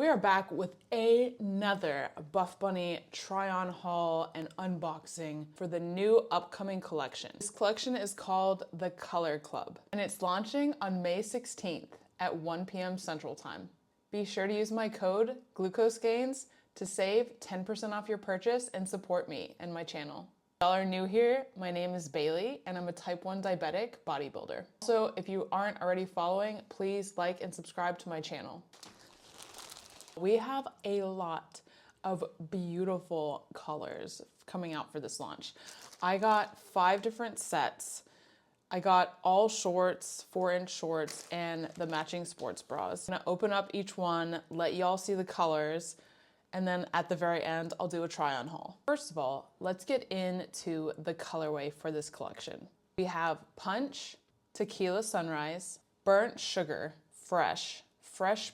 We are back with another Buffbunny try-on haul and unboxing for the new upcoming collection. This collection is called the Color Club, and it's launching on May 16th at 1 p.m. Central Time. Be sure to use my code GlucoseGains to save 10% off your purchase and support me and my channel. If y'all are new here, my name is Bailey and I'm a type 1 diabetic bodybuilder. Also, if you aren't already following, please like and subscribe to my channel. We have a lot of beautiful colors coming out for this launch. I got 5 different sets. I got all shorts, 4-inch shorts, and the matching sports bras. I'm gonna open up each one, let y'all see the colors, and then at the very end, I'll do a try-on haul. First of all, let's get into the colorway for this collection. We have Punch, Tequila Sunrise, Burnt Sugar, Fresh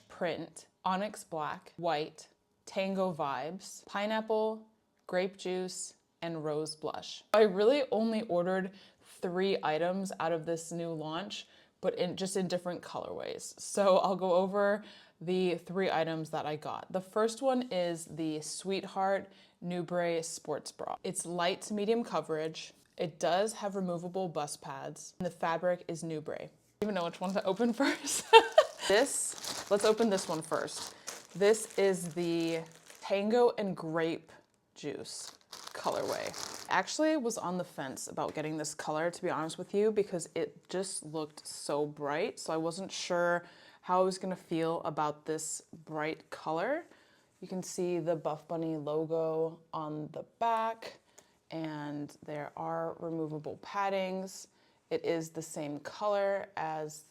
Print, Onyx Black, White, Tango Vibes, Pineapple, Grape Juice, and Rose Blush. I really only ordered 3 items out of this new launch, but just in different colorways. So I'll go over the 3 items that I got. The first one is the Sweetheart Nubre Sports Bra. It's light to medium coverage. It does have removable bust pads, and the fabric is Nubre. I don't even know which one to open first. Let's open this one first. This is the Tango and Grape Juice colorway. Actually was on the fence about getting this color, to be honest with you, because it just looked so bright. So I wasn't sure how I was gonna feel about this bright color. You can see the Buffbunny logo on the back, and there are removable paddings. It is the same color as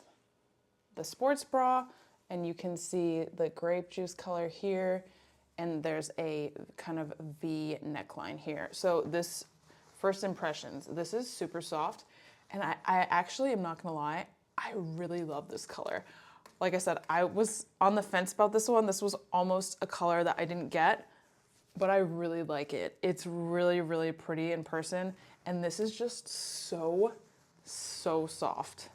the sports bra, and you can see the grape juice color here, and there's a kind of V neckline here. So this, first impressions, this is super soft, and I actually am not gonna lie, I really love this color. Like I said, I was on the fence about this one. This was almost a color that I didn't get, but I really like it. It's really, really pretty in person, and this is just so soft.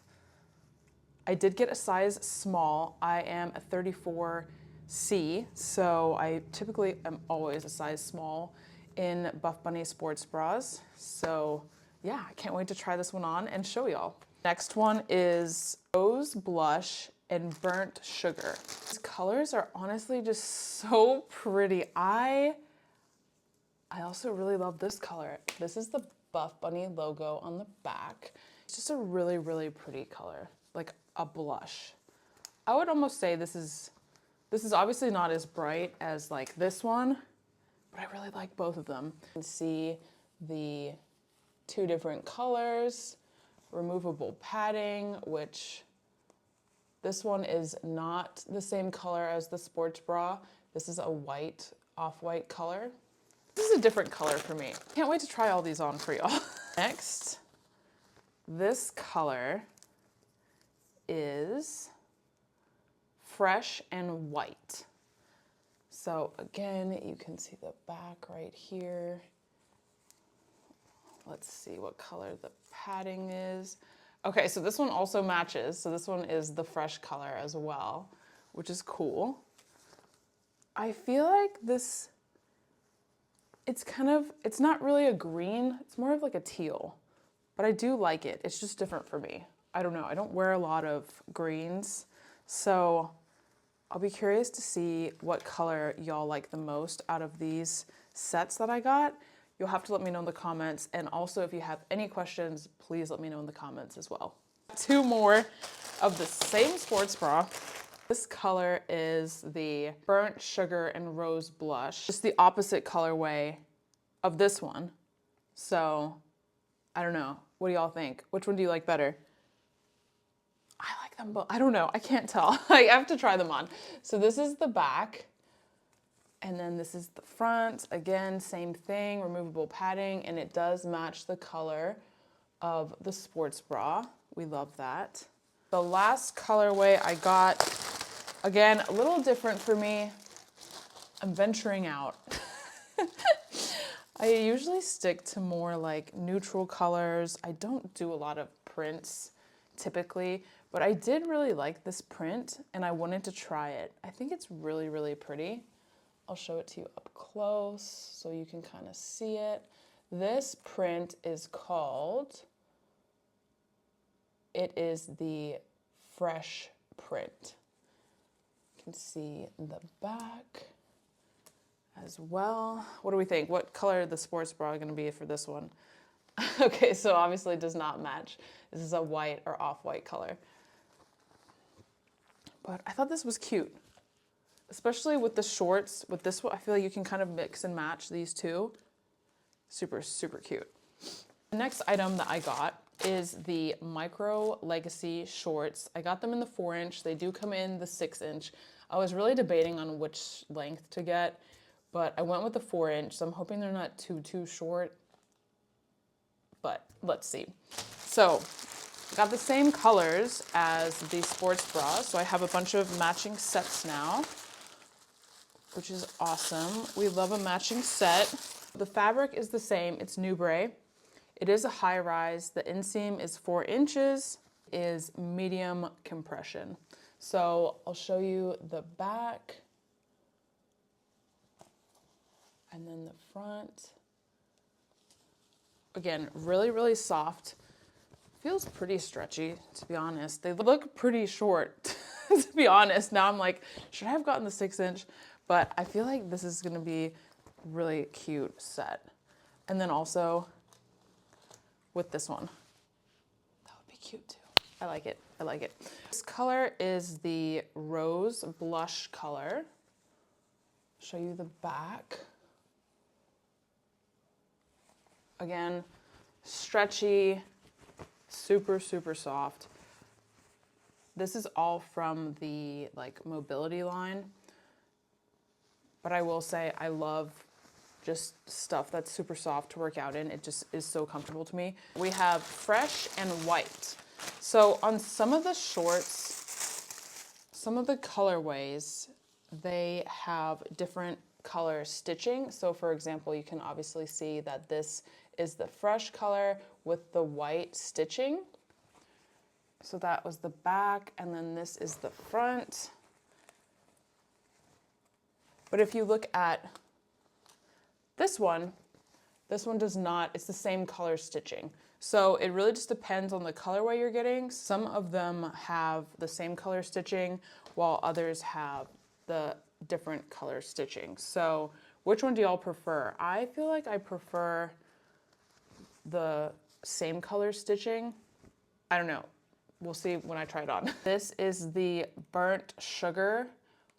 I did get a size small. I am a 34C, so I typically am always a size small in Buffbunny sports bras. So yeah, I can't wait to try this one on and show y'all. Next one is Rose Blush and Burnt Sugar. These colors are honestly just so pretty. I also really love this color. This is the Buffbunny logo on the back. It's just a really, really pretty color, like a blush. I would almost say this is obviously not as bright as like this one, but I really like both of them. You can see the 2 different colors, removable padding, which this one is not the same color as the sports bra. This is a white, off-white color. This is a different color for me. Can't wait to try all these on for y'all. Next, this color is Fresh and White. So again, you can see the back right here. Let's see what color the padding is. Okay, so this one also matches. So this one is the fresh color as well, which is cool. I feel like this, it's not really a green, it's more of like a teal, but I do like it. It's just different for me. I don't know, I don't wear a lot of greens, so I'll be curious to see what color y'all like the most out of these sets that I got. You'll have to let me know in the comments, and also if you have any questions, please let me know in the comments as well. 2 more of the same sports bra. This color is the Burnt Sugar and Rose Blush. It's the opposite colorway of this one. So, I don't know. What do y'all think? Which one do you like better? I like them both. I don't know. I can't tell. I have to try them on. So this is the back. And then this is the front. Again, same thing, removable padding, and it does match the color of the sports bra. We love that. The last colorway I got, again, a little different for me. I'm venturing out. I usually stick to more like neutral colors. I don't do a lot of prints typically, But I did really like this print and I wanted to try it. I think it's really, really pretty. I'll show it to you up close so you can kind of see it. This print is called, it is the Fresh print. You can see the back as well. What do we think? What color is the sports bra going to be for this one? Okay, so obviously it does not match. This is a white or off-white color. But I thought this was cute, especially with the shorts. With this one, I feel like you can kind of mix and match these two. Super, super cute. The next item that I got is the Micro Legacy shorts. I got them in the 4-inch. They do come in the 6-inch. I was really debating on which length to get, but I went with the 4-inch, so I'm hoping they're not too short, but let's see. So I got the same colors as the sports bra, so I have a bunch of matching sets now, which is awesome. We love a matching set. The fabric is the same. It's Nubre. It is a high rise. The inseam is 4 inches, is medium compression. So I'll show you the back and then the front. Again, really, really soft. Feels pretty stretchy, to be honest. They look pretty short, to be honest. Now I'm like, should I have gotten the 6-inch? But I feel like this is gonna be really cute set. And then also with this one, that would be cute too. I like it, I like it. This color is the rose blush color. Show you the back. Again, stretchy, super, super soft. This is all from the like mobility line. But I will say I love just stuff that's super soft to work out in. It just is so comfortable to me. We have fresh and white. So on some of the shorts, some of the colorways, they have different color stitching. So for example, you can obviously see that this is the fresh color with the white stitching. So that was the back, and then this is the front. But if you look at this one does not, it's the same color stitching. So it really just depends on the colorway you're getting. Some of them have the same color stitching, while others have the different color stitching. So which one do y'all prefer? I feel like I prefer the same color stitching. I don't know. We'll see when I try it on. This is the burnt sugar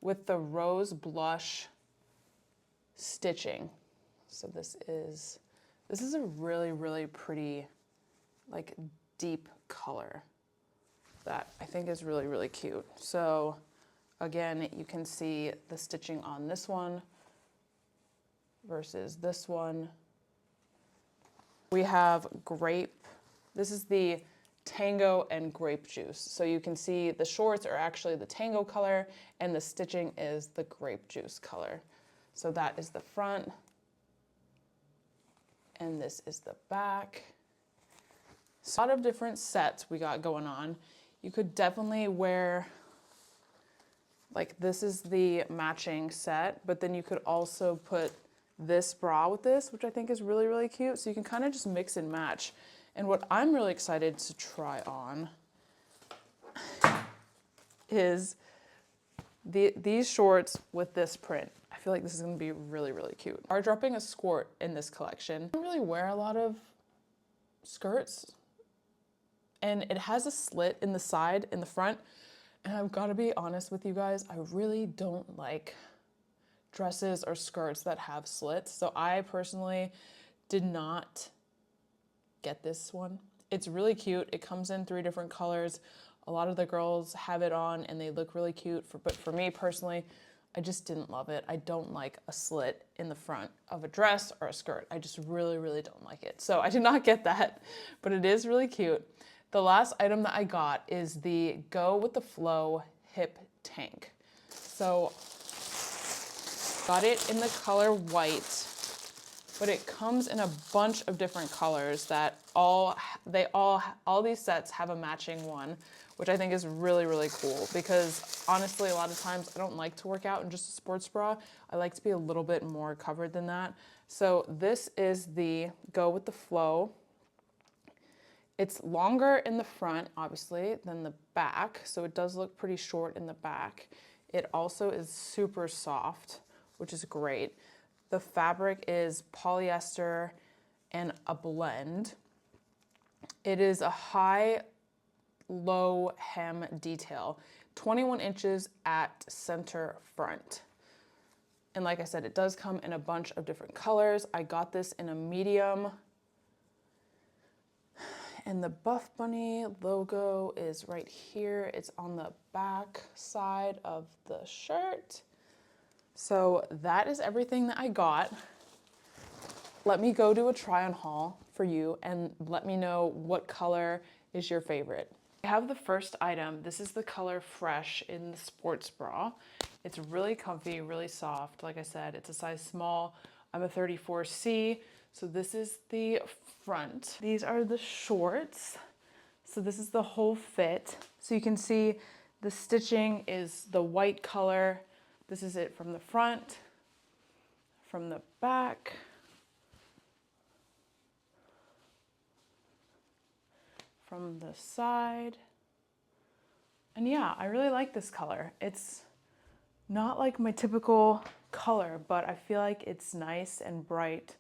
with the rose blush stitching. So this is a really, really pretty, like deep color that I think is really, really cute. So again, you can see the stitching on this one versus this one. We have grape. This is the Tango and grape juice. So you can see the shorts are actually the tango color and the stitching is the grape juice color. So that is the front and this is the back. So a lot of different sets we got going on. You could definitely wear, like this is the matching set, but then you could also put this bra with this, which I think is really, really cute. So you can kind of just mix and match. And what I'm really excited to try on is these shorts with this print. I feel like this is gonna be really, really cute. Are dropping a skirt in this collection. I don't really wear a lot of skirts. And it has a slit in the side, in the front. And I've gotta be honest with you guys, I really don't like dresses or skirts that have slits. So I personally did not get this one. It's really cute. It comes in 3 different colors. A lot of the girls have it on and they look really cute. But for me personally, I just didn't love it. I don't like a slit in the front of a dress or a skirt. I just really, really don't like it. So I did not get that, but it is really cute. The last item that I got is the Go With The Flow hip tank. So got it in the color white, but it comes in a bunch of different colors that all these sets have a matching one, which I think is really, really cool because honestly, a lot of times I don't like to work out in just a sports bra. I like to be a little bit more covered than that. So this is the Go with the Flow. It's longer in the front, obviously, than the back, so it does look pretty short in the back. It also is super soft, which is great. The fabric is polyester and a blend. It is a high-low hem detail, 21 inches at center front. And like I said, it does come in a bunch of different colors. I got this in a medium. And the Buffbunny logo is right here. It's on the back side of the shirt. So that is everything that I got. Let me go do a try on haul for you and let me know what color is your favorite. I have the first item. This is the color Fresh in the sports bra. It's really comfy, really soft. Like I said, it's a size small. I'm a 34C. So this is the front. These are the shorts. So this is the whole fit. So you can see the stitching is the white color. This is it from the front, from the back, from the side. And yeah, I really like this color. It's not like my typical color, but I feel like it's nice and bright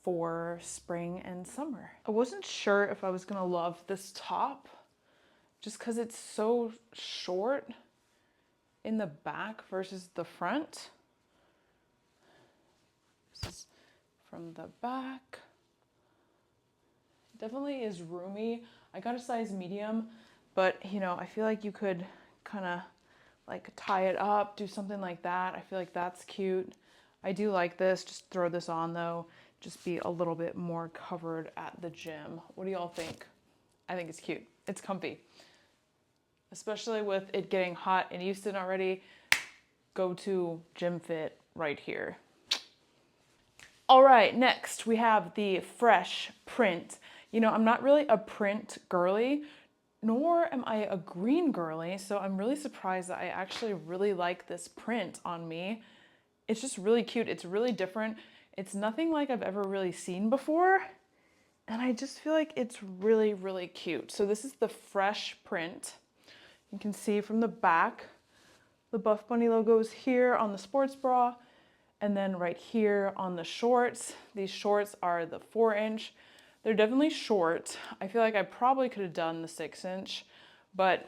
for spring and summer. I wasn't sure if I was gonna love this top just because it's so short in the back versus the front. This is from the back. It definitely is roomy. I got a size medium, but you know, I feel like you could kind of like tie it up, do something like that. I feel like that's cute. I do like this. Just throw this on though. Just be a little bit more covered at the gym. What do y'all think? I think it's cute. It's comfy. Especially with it getting hot in Houston already. Go to Gym Fit right here. All right, next we have the Fresh print. You know, I'm not really a print girly, nor am I a green girly, so I'm really surprised that I actually really like this print on me. It's just really cute. It's really different. It's nothing like I've ever really seen before, and I just feel like it's really, really cute. So this is the Fresh print. You can see from the back, the Buffbunny logo is here on the sports bra, and then right here on the shorts. These shorts are the 4-inch. They're definitely short. I feel like I probably could have done the 6-inch, but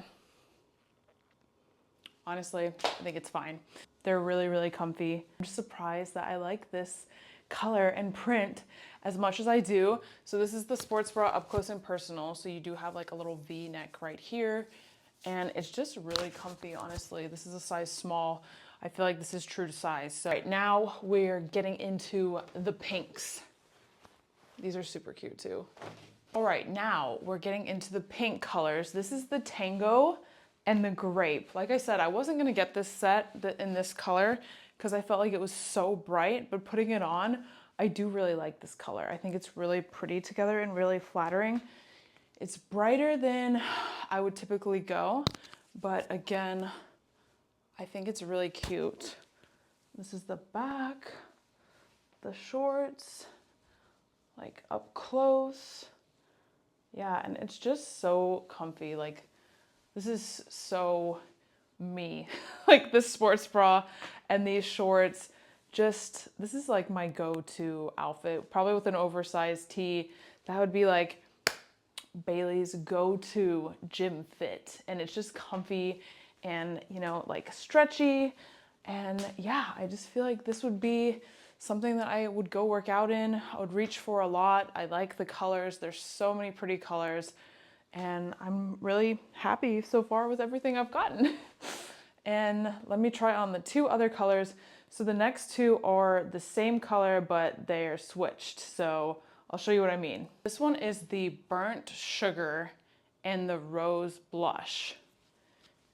honestly, I think it's fine. They're really, really comfy. I'm just surprised that I like this color and print as much as I do. So this is the sports bra up close and personal. So you do have like a little V-neck right here, and it's just really comfy, honestly. This is a size small. I feel like this is true to size. So right now we're getting into the pinks. These are super cute too. All right, now we're getting into the pink colors. This is the Tango and the Grape. Like I said, I wasn't gonna get this set in this color because I felt like it was so bright, but putting it on, I do really like this color. I think it's really pretty together and really flattering. It's brighter than I would typically go, but again, I think it's really cute. This is the back, the shorts, like up close. Yeah, and it's just so comfy. Like, this is so me. Like this sports bra and these shorts, just, this is like my go-to outfit. Probably with an oversized tee. That would be like Bailey's go-to gym fit. And it's just comfy and, you know, like stretchy. And yeah, I just feel like this would be something that I would go work out in. I would reach for a lot. I like the colors. There's so many pretty colors. And I'm really happy so far with everything I've gotten. And let me try on the two other colors. So the next two are the same color, but they are switched. So I'll show you what I mean. This one is the Burnt Sugar and the Rose Blush.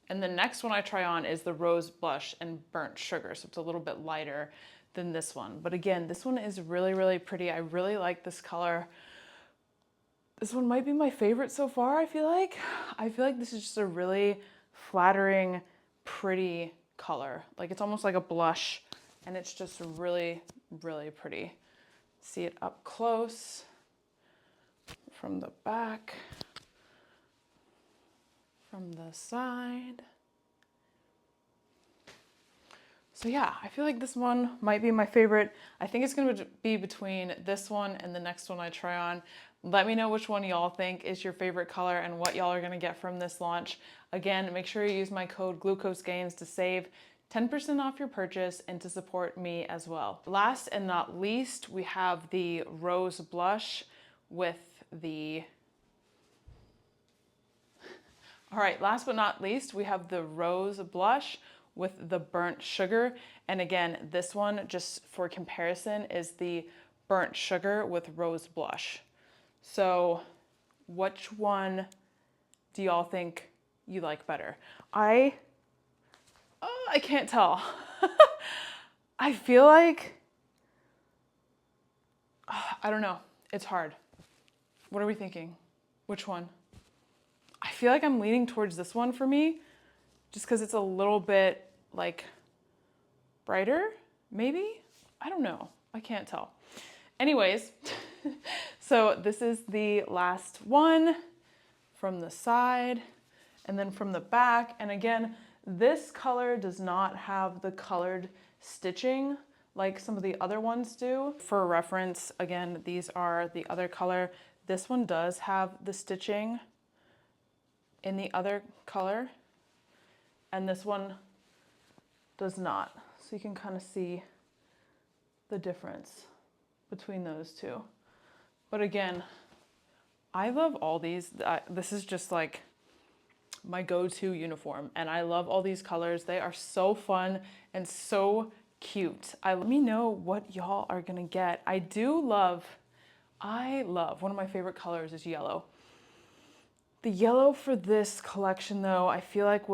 And the next one I try on is the Rose Blush and Burnt Sugar. So it's a little bit lighter than this one. But again, this one is really, really pretty. I really like this color. This one might be my favorite so far, I feel like. I feel like this is just a really flattering, pretty color. Like it's almost like a blush and it's just really, really pretty. See it up close from the back, from the side. So yeah, I feel like this one might be my favorite. I think it's gonna be between this one and the next one I try on. Let me know which one y'all think is your favorite color and what y'all are gonna get from this launch. Again, make sure you use my code GlucoseGains to save 10% off your purchase and to support me as well. Last and not least, we have the rose blush with the... All right, last but not least, we have the rose blush with the burnt sugar. And again, this one, just for comparison, is the burnt sugar with rose blush. So which one do y'all think you like better? I can't tell. I feel like, I don't know. It's hard. What are we thinking? Which one? I feel like I'm leaning towards this one for me, just because it's a little bit like brighter, maybe? I don't know. I can't tell. Anyways, so this is the last one from the side and then from the back. And again, this color does not have the colored stitching like some of the other ones do. For reference, again, these are the other color. This one does have the stitching in the other color, and this one does not. So you can kind of see the difference between those two. But again, I love all these. This is just like my go-to uniform, and I love all these colors. They are so fun and so cute. Let me know what y'all are gonna get. I love one of my favorite colors is yellow. The yellow for this collection though, I feel like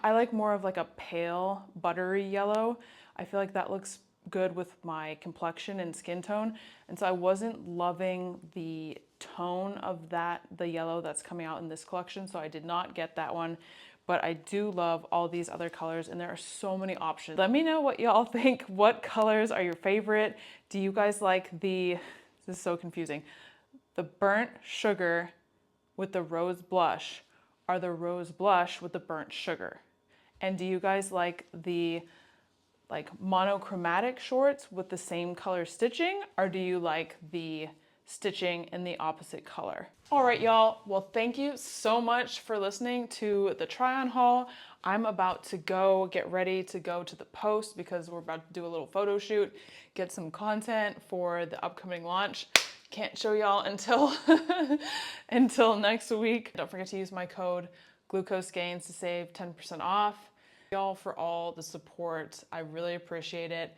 I like more of like a pale buttery yellow. I feel like that looks good with my complexion and skin tone. And so I wasn't loving the tone of the yellow that's coming out in this collection. So I did not get that one, but I do love all these other colors and there are so many options. Let me know what y'all think. What colors are your favorite? Do you guys like this is so confusing, the burnt sugar with the rose blush, are the rose blush with the burnt sugar? And do you guys like the monochromatic shorts with the same color stitching, or do you like the stitching in the opposite color? All right, y'all. Well, thank you so much for listening to the try on haul. I'm about to go get ready to go to the post because we're about to do a little photo shoot, get some content for the upcoming launch. Can't show y'all until until next week. Don't forget to use my code GlucoseGains to save 10% off. Y'all for all the support. I really appreciate it.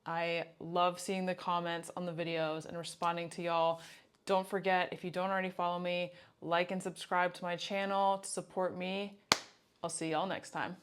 I love seeing the comments on the videos and responding to y'all. Don't forget, if you don't already follow me, like and subscribe to my channel to support me. I'll see y'all next time.